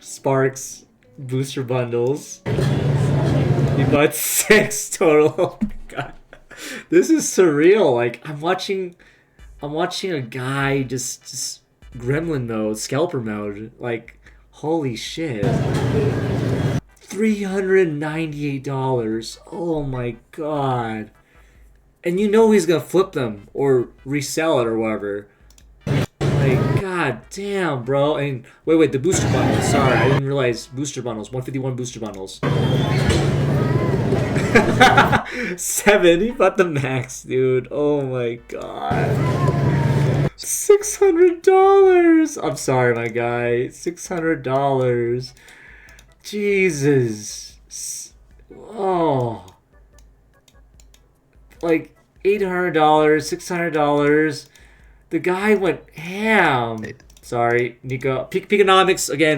Sparks booster bundles. He bought 6 total. Oh my god. This is surreal. Like I'm watching a guy just gremlin mode, scalper mode. Like holy shit. $398. Oh my god. And you know he's gonna flip them or resell it or whatever. Like, god damn, bro. And wait, the booster bundles. Sorry, I didn't realize booster bundles. 151 booster bundles. 7. He bought the max, dude. Oh my god. $600. I'm sorry, my guy. $600. Jesus. Oh. Like $800, $600. The guy went ham. Sorry, Nico. Peakonomics again.